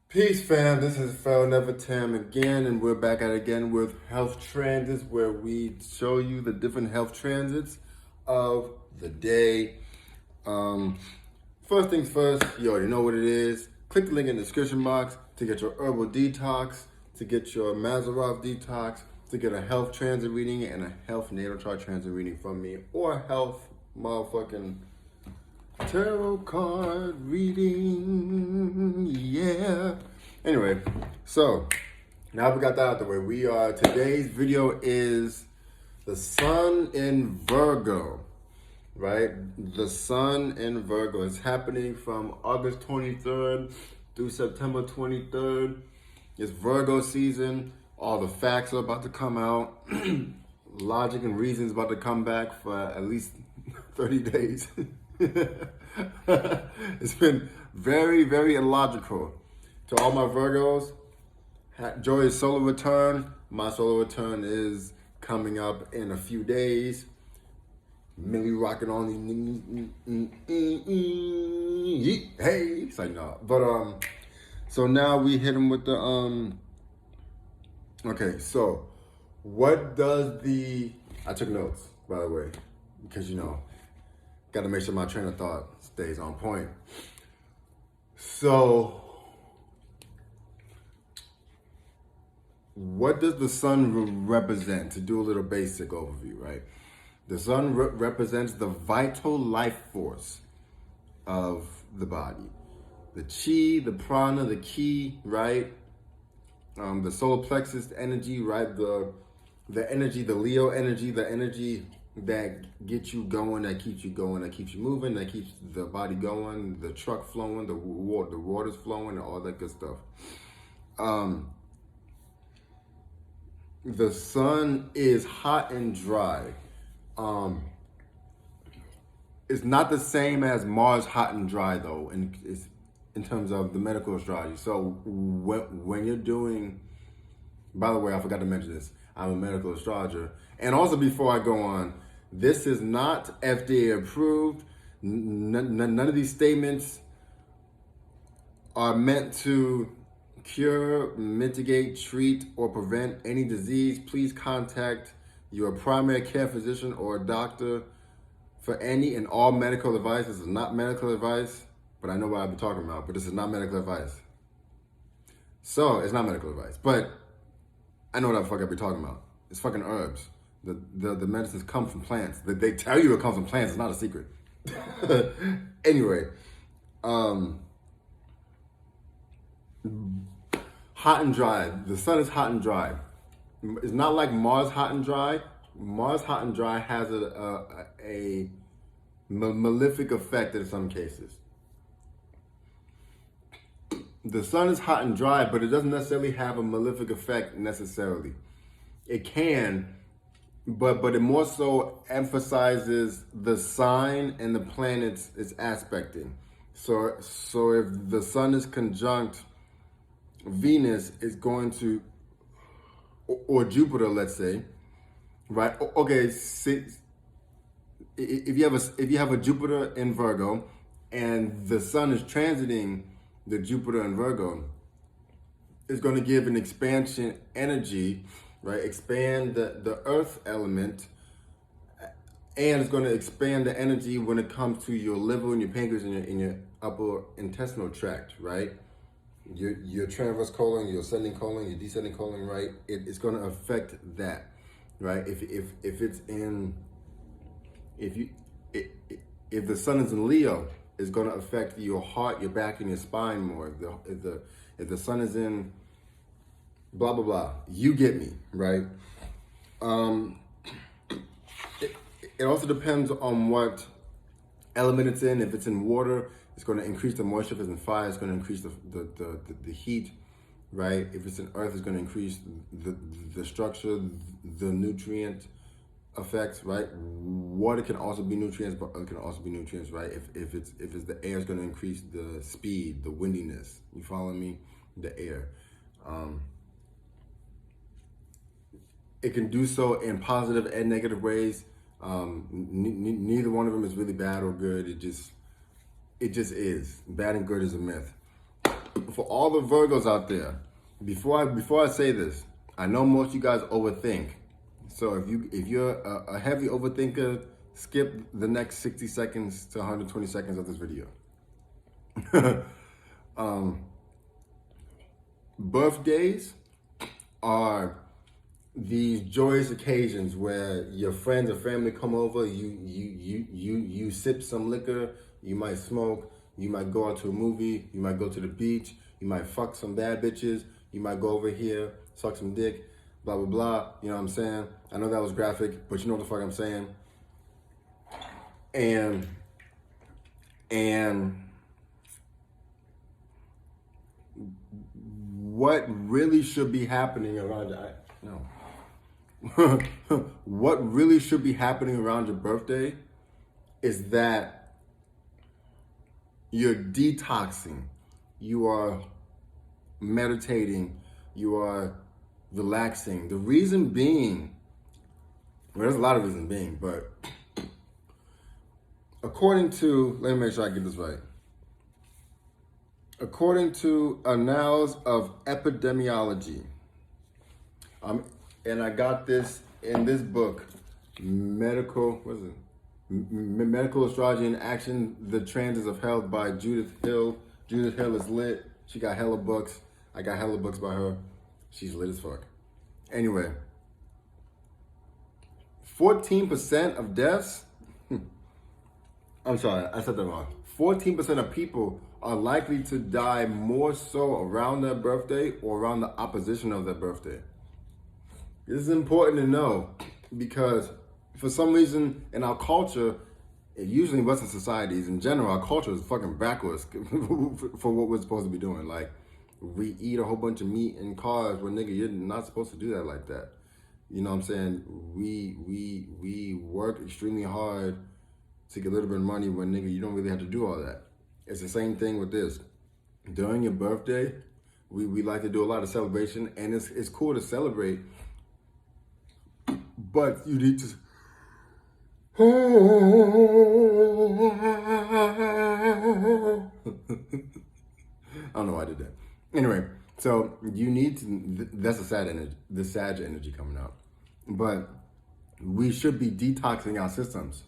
Peace, fam. This is Pharaoh Nefertem again, and we're back at it again with health transits, where we show you the different health transits of the day. First things first, you already know what it is. Click the link in the description box to get your herbal detox, to get your Mazarov detox, to get a health transit reading and a health natal chart transit reading from me, or a health motherfucking tarot card reading, yeah. Anyway, so now we got that out the way. Today's video is the sun in Virgo, right? The sun in Virgo is happening from August 23rd through September 23rd. It's Virgo season. All the facts are about to come out. Logic and reason's about to come back for at least 30 days. It's been very, very illogical. To all my Virgos, joyous solar return. My solar return is coming up in a few days. Millie rocking on these. Hey, it's like no. But so now we hit him with the okay, so what does I took notes, by the way, because got to make sure my train of thought stays on point. So, what does the sun represent? To do a little basic overview, right? The sun represents the vital life force of the body. The chi, the prana, the ki, right? The solar plexus energy, right? The energy, the Leo energy, the energy that gets you going, that keeps you going, that keeps you moving, that keeps the body going, the truck flowing, the water's flowing, and all that good stuff. The sun is hot and dry. It's not the same as Mars hot and dry though, and it's in terms of the medical astrology. So when you're doing, by the way, I forgot to mention this, I'm a medical astrologer. And also before I go on, this is not FDA approved. None of these statements are meant to cure, mitigate, treat, or prevent any disease. Please contact your primary care physician or a doctor for any and all medical advice. This is not medical advice, but I know what I've been talking about, but this is not medical advice. So, it's not medical advice, but I know what the fuck I've been talking about. It's fucking herbs. The medicines come from plants. They tell you it comes from plants. It's not a secret. Anyway, hot and dry. The sun is hot and dry. It's not like Mars hot and dry. Mars hot and dry has a malefic effect in some cases. The sun is hot and dry, but it doesn't necessarily have a malefic effect necessarily. It can, but it more so emphasizes the sign and the planets it's aspecting. So if the sun is conjunct Venus, is going to, or Jupiter, let's say, right? Okay, if you have a Jupiter in Virgo, and the sun is transiting the Jupiter in Virgo, it's going to give an expansion energy, right? Expand the earth element, and it's going to expand the energy when it comes to your liver and your pancreas and in your upper intestinal tract, right? Your transverse colon, your ascending colon, your descending colon, right? It's going to affect that, right? If the sun is in Leo, it's going to affect your heart, your back, and your spine more. If the sun is in blah blah blah, you get me, right? It also depends on what element it's in. If it's in water, it's going to increase the moisture. If it's in fire, it's going to increase the heat, right? If it's in earth, it's going to increase the structure, the nutrient effects, right? Water can also be nutrients, but earth can also be nutrients, right? If it's the air, is going to increase the speed, the windiness. You follow me? The air. It can do so in positive and negative ways. Neither one of them is really bad or good. It just is. Bad and good is a myth. for all the Virgos out there, before I say this, I know most of you guys overthink. So if you're a heavy overthinker, skip the next 60 seconds to 120 seconds of this video. Birthdays are these joyous occasions where your friends or family come over, you sip some liquor, you might smoke, you might go out to a movie, you might go to the beach, you might fuck some bad bitches, you might go over here, suck some dick, blah, blah, blah, you know what I'm saying? I know that was graphic, but you know what the fuck I'm saying? And what really should be happening around what really should be happening around your birthday is that you're detoxing, you are meditating, you are relaxing. The reason being, well, there's a lot of reasons being, but according to, let me make sure I get this right. According to Annals of Epidemiology, and I got this in this book, Medical Astrology in Action, The Transits of Health by Judith Hill. Judith Hill is lit. She got hella books. I got hella books by her. She's lit as fuck. Anyway, 14% of deaths, I'm sorry, I said that wrong. 14% of people are likely to die more so around their birthday or around the opposition of their birthday. This is important to know because for some reason in our culture, usually in Western societies in general, our culture is fucking backwards for what we're supposed to be doing. Like, we eat a whole bunch of meat in cars when, nigga, you're not supposed to do that like that. You know what I'm saying? We work extremely hard to get a little bit of money when, nigga, you don't really have to do all that. It's the same thing with this. During your birthday, we like to do a lot of celebration, and it's cool to celebrate, but you need to... I don't know why I did that. Anyway, so you need to, that's the Sag energy coming out. But we should be detoxing our systems.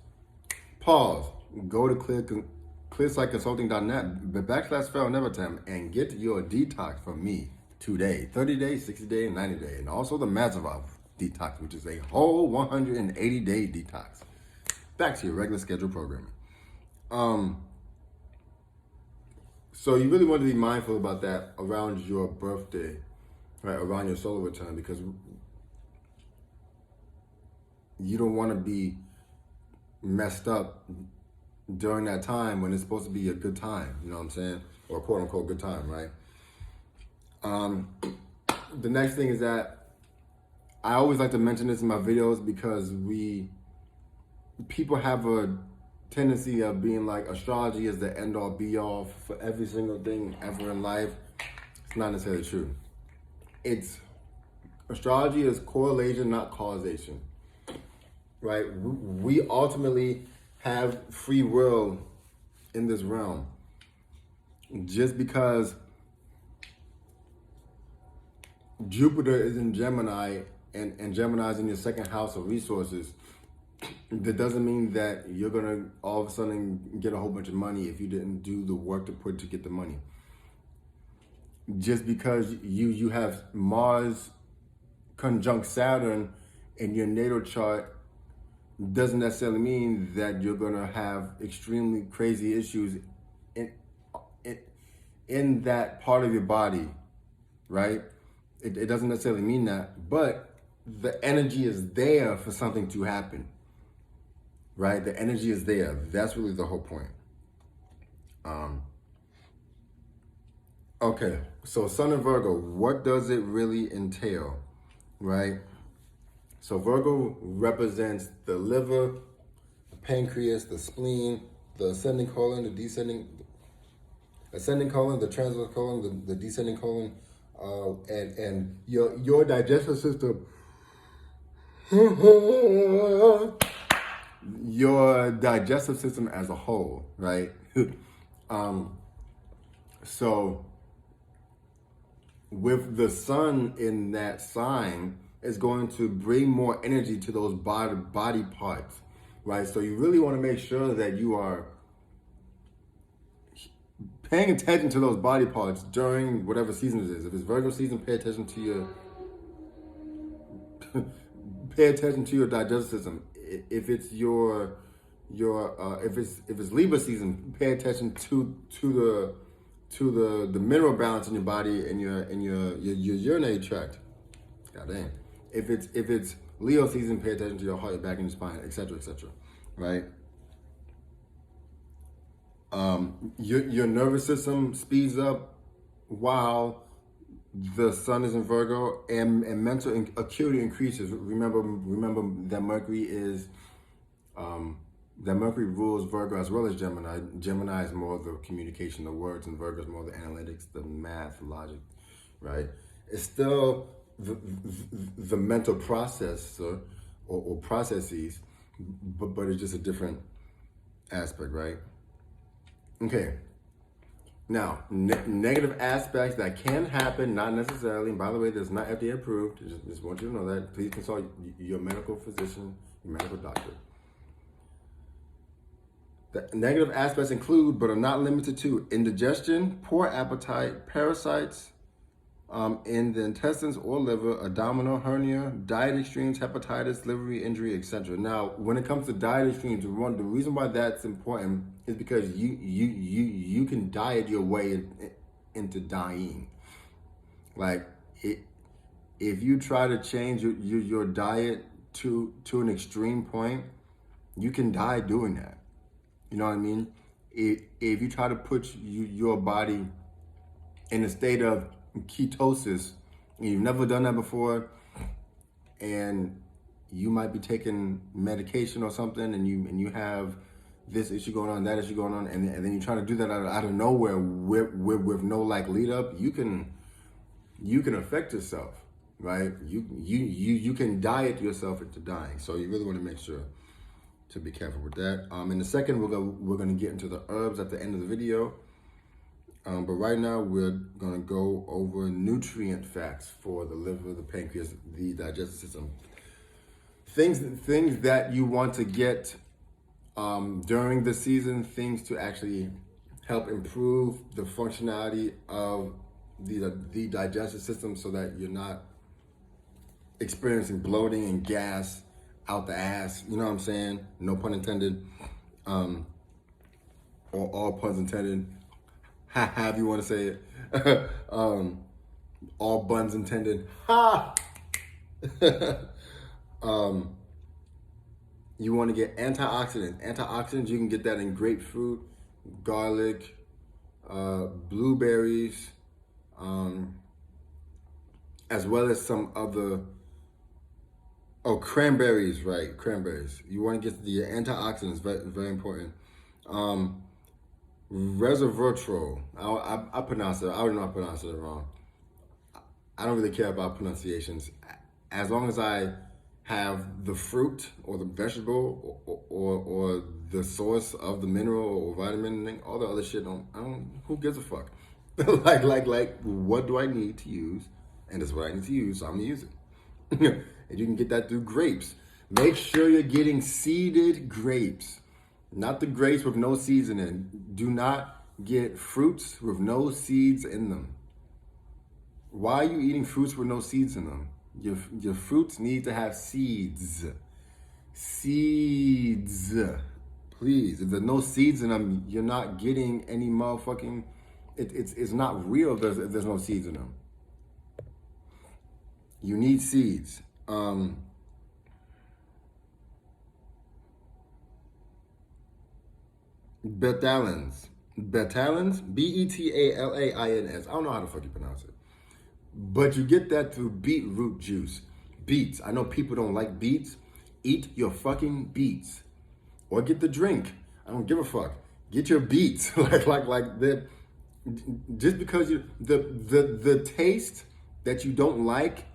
Pause. Go to clearsightconsulting.net /Pharaoh Nefertem and get your detox from me today. 30 days, 60 days, and 90 days. And also the Mazarov detox, which is a whole 180-day detox. Back to your regular scheduled programming. So you really want to be mindful about that around your birthday, right? Around your solar return, because you don't want to be messed up during that time when it's supposed to be a good time, you know what I'm saying? Or quote unquote good time, right? The next thing is that I always like to mention this in my videos because people have a tendency of being like astrology is the end all be all for every single thing ever in life. It's not necessarily true. Astrology is correlation, not causation, right? We ultimately have free will in this realm. Just because Jupiter is in Gemini and Gemini is in your second house of resources, that doesn't mean that you're gonna all of a sudden get a whole bunch of money if you didn't do the work to get the money. Just because you have Mars conjunct Saturn in your natal chart doesn't necessarily mean that you're gonna have extremely crazy issues in that part of your body, right? It doesn't necessarily mean that, but the energy is there for something to happen. Right? The energy is there. That's really the whole point. Okay, so Sun in Virgo, what does it really entail? Right? So Virgo represents the liver, the pancreas, the spleen, the ascending colon, the ascending colon, the transverse colon, the descending colon, and your digestive system. Your digestive system as a whole, right? So with the sun in that sign, is going to bring more energy to those body parts, right? So you really want to make sure that you are paying attention to those body parts during whatever season it is. If it's Virgo season, pay attention to your pay attention to your digestive system. If it's if it's Libra season, pay attention to the mineral balance in your body and your urinary tract. God damn. If it's Leo season, pay attention to your heart, your back, and your spine, etc., etc. Right? Your nervous system speeds up while the sun is in Virgo, and mental acuity increases. Remember that Mercury rules Virgo as well as Gemini. Gemini is more the communication, the words, and Virgo is more the analytics, the math, logic, right? It's still the mental process or processes, but it's just a different aspect, right? Okay. Now, negative aspects that can happen, not necessarily, and by the way, that's not FDA approved. Just want you to know that. Please consult your medical physician, your medical doctor. The negative aspects include, but are not limited to, indigestion, poor appetite, parasites in the intestines or liver, abdominal hernia, diet extremes, hepatitis, liver injury, etc. Now, when it comes to diet extremes, the reason why that's important is because you can diet your way into dying. Like, if you try to change your diet to an extreme point, you can die doing that. You know what I mean? If you try to put your body in a state of ketosis, and you've never done that before, and you might be taking medication or something, and you have this issue going on, that issue going on, and then you're trying to do that out of nowhere with no like lead up, you can affect yourself, right? You can diet yourself into dying. So you really want to make sure to be careful with that. In a second, we're going to get into the herbs at the end of the video. But right now, we're going to go over nutrient facts for the liver, the pancreas, the digestive system. Things that you want to get during the season, things to actually help improve the functionality of the digestive system so that you're not experiencing bloating and gas out the ass, you know what I'm saying? No pun intended, or all puns intended, however you want to say it. All buns intended. Ha! You want to get antioxidants. Antioxidants, you can get that in grapefruit, garlic, blueberries, as well as some other. Oh, cranberries, right? Cranberries. You want to get the antioxidants, very, very important. Resveratrol. I pronounce it. I don't know if I pronounce it wrong. I don't really care about pronunciations. As long as I have the fruit or the vegetable or the source of the mineral or vitamin, all the other shit, who gives a fuck? like, what do I need to use? And that's what I need to use, so I'm gonna use it. And you can get that through grapes. Make sure you're getting seeded grapes, not the grapes with no seeds in it. Do not get fruits with no seeds in them. Why are you eating fruits with no seeds in them? Your fruits need to have seeds. Seeds. Please. If there's no seeds in them, you're not getting any motherfucking... It's not real if there's no seeds in them. You need seeds. Betalins, Betalins, I don't know how the fuck you pronounce it. But you get that through beetroot juice. Beets. I know people don't like beets. Eat your fucking beets. Or get the drink. I don't give a fuck. Get your beets. like the just because the taste that you don't like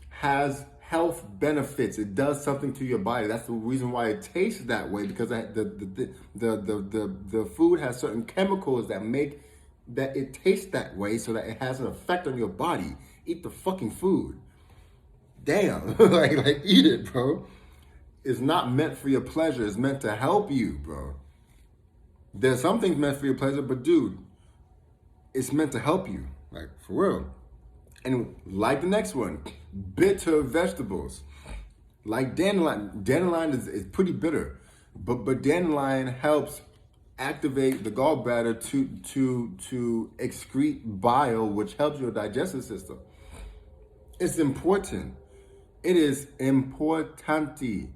has health benefits. It does something to your body. That's the reason why it tastes that way, because the food has certain chemicals that make that it tastes that way so that it has an effect on your body. Eat the fucking food. Damn. like eat it, bro. It's not meant for your pleasure. It's meant to help you, bro. There's some things meant for your pleasure, but dude, it's meant to help you. Like, for real. And like the next one, bitter vegetables. Like dandelion. Dandelion is pretty bitter. But dandelion helps activate the gallbladder to excrete bile, which helps your digestive system. It's important. It is importante.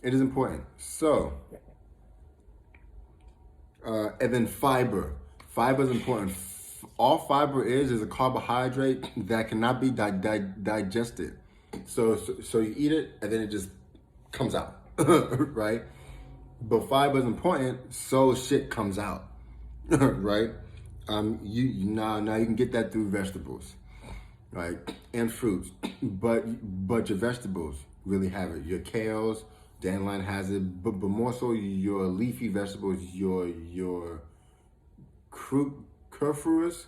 It is important. So, and then fiber. Fiber is important. All fiber is a carbohydrate that cannot be digested. So you eat it and then it just comes out, right? But fiber is important, so shit comes out, right? You now you can get that through vegetables, right, and fruits. But your vegetables really have it. Your kales, dandelion has it, but more so your leafy vegetables, your cruciferous.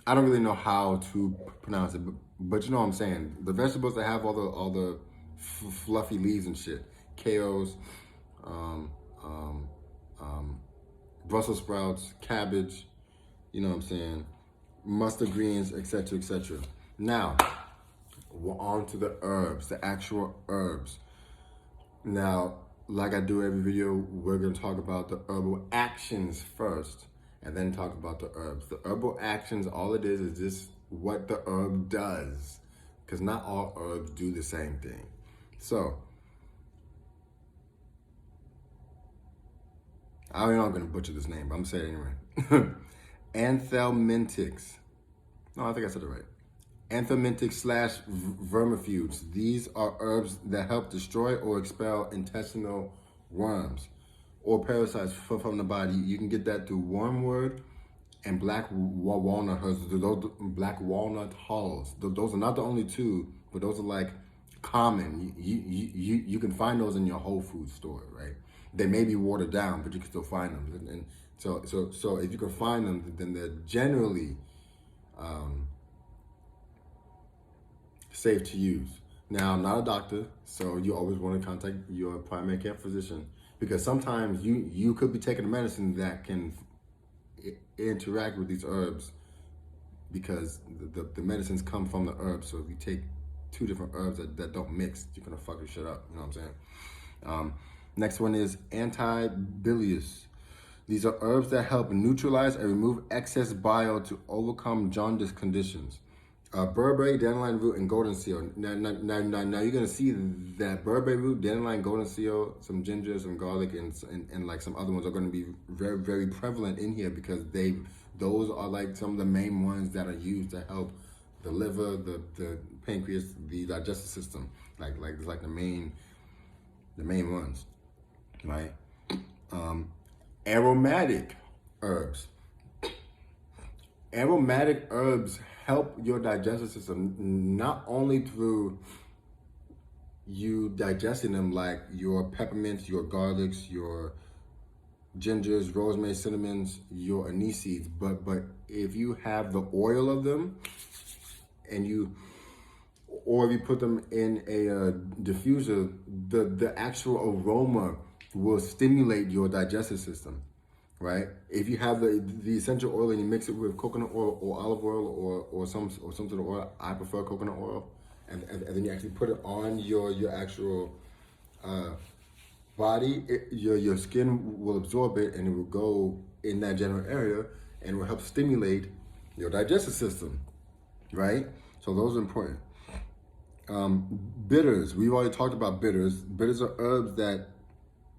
I don't really know how to pronounce it, but you know what I'm saying. The vegetables that have all the fluffy leaves and shit, kales, um, um, Brussels sprouts, cabbage, you know what I'm saying, mustard greens, etc., etc. Now, we're on to the herbs, the actual herbs. Now, like I do every video, we're gonna talk about the herbal actions first, and then talk about the herbs. The herbal actions, all it is just what the herb does, because not all herbs do the same thing. So, I don't know I'm gonna butcher this name, but I'm gonna say it anyway. Anthelmintics. No, I think I said it right. Anthelmintics / vermifuges. These are herbs that help destroy or expel intestinal worms or parasites from the body. You can get that through wormwood and black walnut hulls. Those black walnut hulls. Those are not the only two, but those are like common. You can find those in your Whole Foods store, right? They may be watered down, but you can still find them. And so if you can find them, then they're generally safe to use. Now, I'm not a doctor, so you always want to contact your primary care physician, because sometimes you could be taking a medicine that can interact with these herbs, because the medicines come from the herbs. So if you take two different herbs that don't mix, you're gonna fuck your shit up. You know what I'm saying? Next one is anti-bilious. These are herbs that help neutralize and remove excess bile to overcome jaundice conditions. Burberry, dandelion root, and golden seal. Now you're gonna see that Burberry root, dandelion, golden seal, some ginger, some garlic, and like some other ones are gonna be very, very prevalent in here, because those are like some of the main ones that are used to help the liver, the pancreas, the digestive system. Like the main ones, right? Aromatic herbs. Aromatic herbs help your digestive system, not only through you digesting them, like your peppermints, your garlics, your gingers, rosemary, cinnamons, your anise seeds, but if you have the oil of them, and or if you put them in a diffuser, the actual aroma will stimulate your digestive system, right? If you have the essential oil and you mix it with coconut oil or olive oil or some sort of oil, I prefer coconut oil, and then you actually put it on your actual body, your skin will absorb it, and it will go in that general area, and it will help stimulate your digestive system, right? So those are important. Bitters. We've already talked about bitters. Bitters are herbs that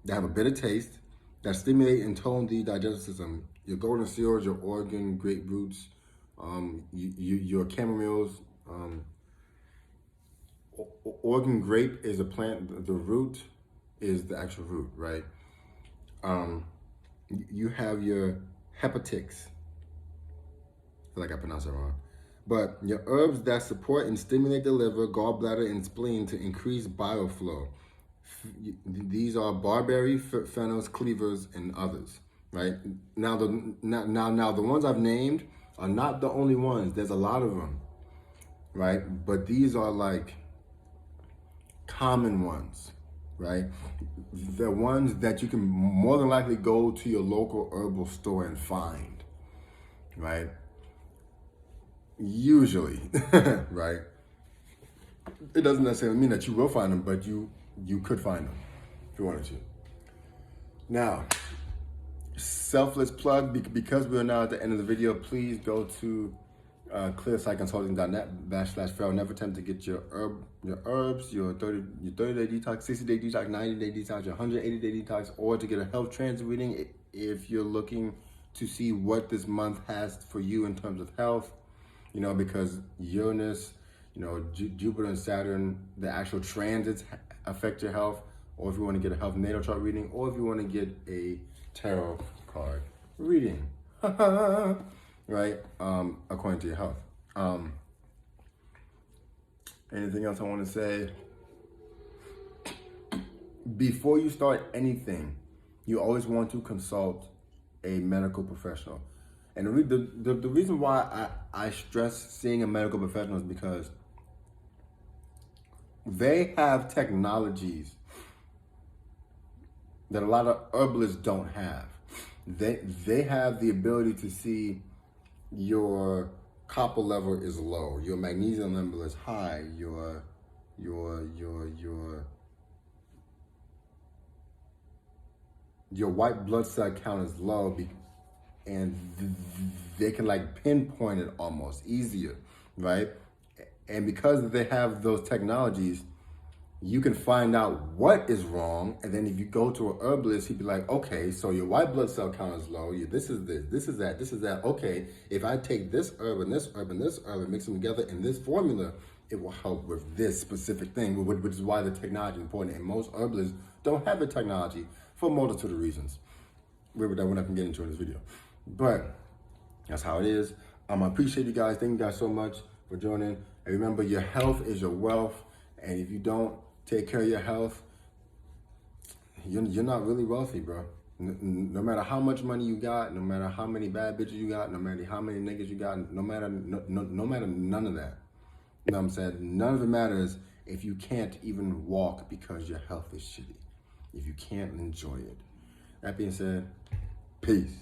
have a bitter taste, that stimulate and tone the digestive system. Your golden seals, your Oregon grapefruits, your camomiles. Oregon grape is a plant. The root is the actual root, right? You have your hepatics. I feel like I pronounced it wrong. But your herbs that support and stimulate the liver, gallbladder, and spleen to increase bile flow. These are barberry, fennels, cleavers, and others. Right now, the ones I've named are not the only ones. There's a lot of them. Right, but these are like common ones. Right, the ones that you can more than likely go to your local herbal store and find. Right, usually. Right. It doesn't necessarily mean that you will find them, but you could find them if you wanted to. Now, selfless plug, because we're now at the end of the video, please go to clearsightconsulting.net/Pharaoh Nefertem to get your herbs, your 30-day detox, 60-day detox, 90-day detox, your 180-day detox, or to get a health transit reading if you're looking to see what this month has for you in terms of health. You know, because Uranus, you know, Jupiter and Saturn, the actual transits affect your health, or if you want to get a health natal chart reading, or if you want to get a tarot card reading, right? According to your health. Anything else I want to say? Before you start anything, you always want to consult a medical professional. And the reason why I stress seeing a medical professional is because they have technologies that a lot of herbalists don't have. They have the ability to see your copper level is low, your magnesium level is high, your white blood cell count is low, and they can like pinpoint it almost easier, right? And because they have those technologies, you can find out what is wrong, and then if you go to a herbalist, he'd be like, okay, so your white blood cell count is low, this is that. Okay, if I take this herb and this herb and this herb and mix them together in this formula, it will help with this specific thing, which is why the technology is important. And most herbalists don't have the technology for a multitude of reasons. We're not going to get into in this video. But that's how it is. I appreciate you guys. Thank you guys so much for joining. And remember, your health is your wealth. And if you don't take care of your health, you're not really wealthy, bro. No matter how much money you got, no matter how many bad bitches you got, no matter how many niggas you got, no matter none of that. You know what I'm saying? None of it matters if you can't even walk because your health is shitty. If you can't enjoy it. That being said, peace.